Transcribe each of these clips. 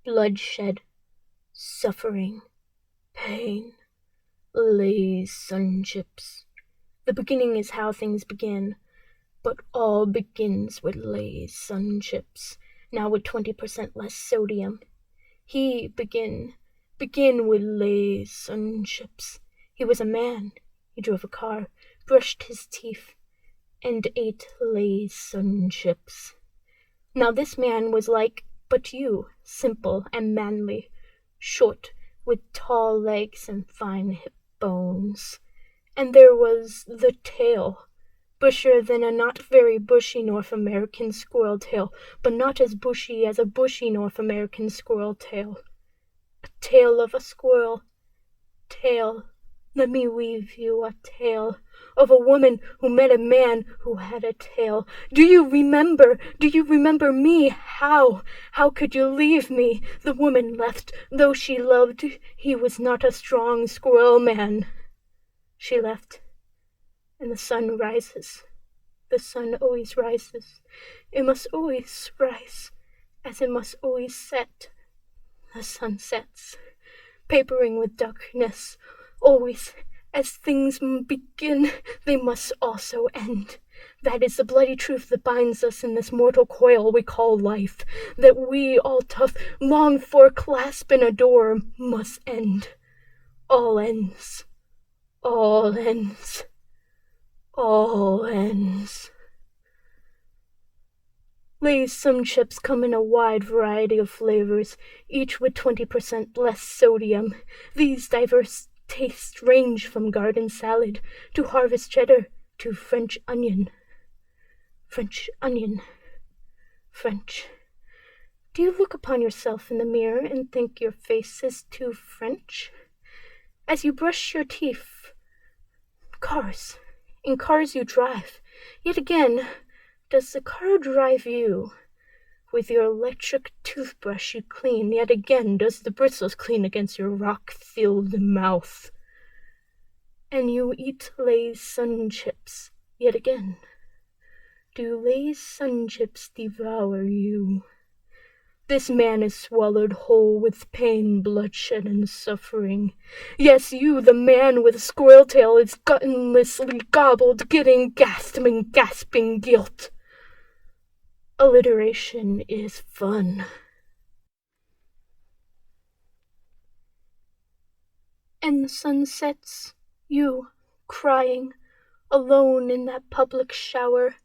bloodshed, suffering, pain, Lay's sun chips. The beginning is how things begin, but all begins with Lay's sun chips, now with 20% less sodium. Begin with Lay's sun chips. He was a man. He drove a car, brushed his teeth, and ate Lay's sun chips. Now this man was like but you, simple and manly, short, with tall legs and fine hip bones. And there was the tail, bushier than a not very bushy North American squirrel tail, but not as bushy as a bushy North American squirrel tail. A tail of a squirrel. Tale, let me weave you a tale of a woman who met a man who had a tail. Do you remember me? How could you leave me? The woman left, though she loved. He was not a strong squirrel man. She left, and the sun rises. The sun always rises. It must always rise, as it must always set. The sun sets, papering with darkness. Always, as things begin, they must also end. That is the bloody truth that binds us in this mortal coil we call life, that we, all tough, long for, clasp and adore, must end. All ends. All ends. All ends. Lay's sun chips come in a wide variety of flavors, each with 20% less sodium. These diverse tastes range from garden salad to harvest cheddar to French onion. French onion. French. Do you look upon yourself in the mirror and think your face is too French? As you brush your teeth, cars. In cars you drive. Yet again, does the car drive you? With your electric toothbrush you clean, yet again does the bristles clean against your rock-filled mouth. And you eat Lay's sun chips, yet again. Do Lay's sun chips devour you? This man is swallowed whole with pain, bloodshed, and suffering. Yes, you, the man with a squirrel tail, is gluttonously gobbled, getting gasping guilt. Alliteration is fun. And the sun sets, you, crying, alone in that public shower,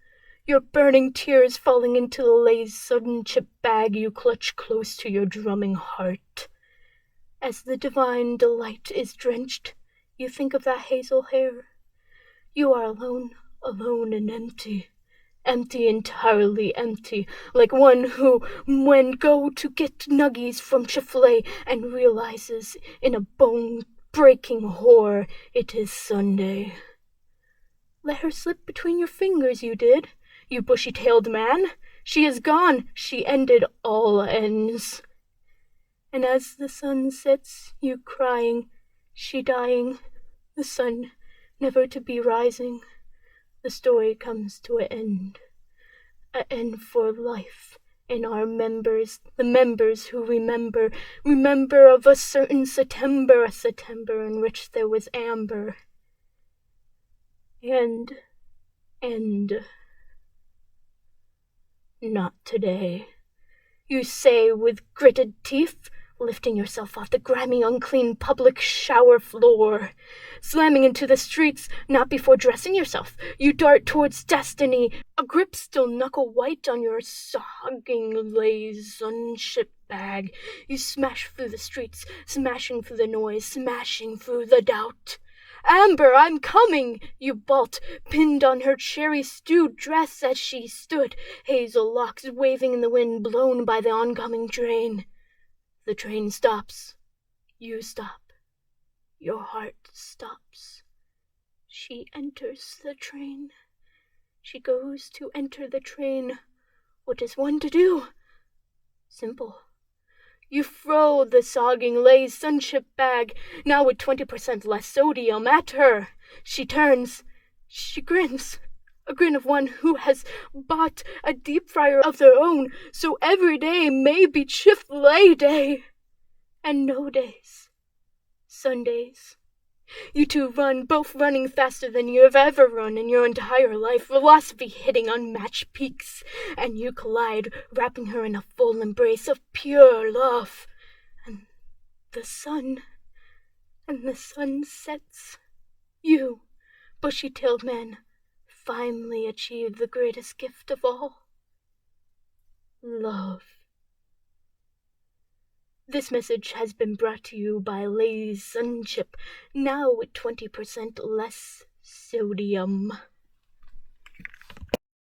your burning tears falling into the Lay's sun chip bag you clutch close to your drumming heart. As the divine delight is drenched, you think of that hazel hair. You are alone and empty. Empty, entirely empty, like one who, when go to get nuggies from Chick-fil-A and realizes in a bone-breaking horror it is Sunday. Let her slip between your fingers, you did, you bushy-tailed man. She is gone. She ended all ends. And as the sun sets, you crying, she dying, the sun never to be rising, the story comes to an end for life. And our members, the members who remember of a certain September, a September in which there was amber. And not today, you say with gritted teeth, lifting yourself off the grimy, unclean public shower floor, slamming into the streets, not before dressing yourself. You dart towards destiny, a grip still knuckle-white on your sogging Lay's sun chip bag. You smash through the streets, smashing through the noise, smashing through the doubt. Amber, I'm coming, you bolt, pinned on her cherry-stewed dress as she stood, hazel locks waving in the wind, blown by the oncoming train. The train stops. You stop. Your heart stops. She enters the train. She goes to enter the train. What is one to do? Simple. You throw the sogging Lay's sun chip bag, now with 20% less sodium, at her. She turns. She grins. A grin of one who has bought a deep fryer of their own, so every day may be Chick-fil-A day. And no days. Sundays. You two run, both running faster than you have ever run in your entire life, velocity hitting unmatched peaks, and you collide, wrapping her in a full embrace of pure love. And the sun sets. You, bushy-tailed man, finally achieve the greatest gift of all. Love. This message has been brought to you by Lay's Sunchip, now with 20% less sodium.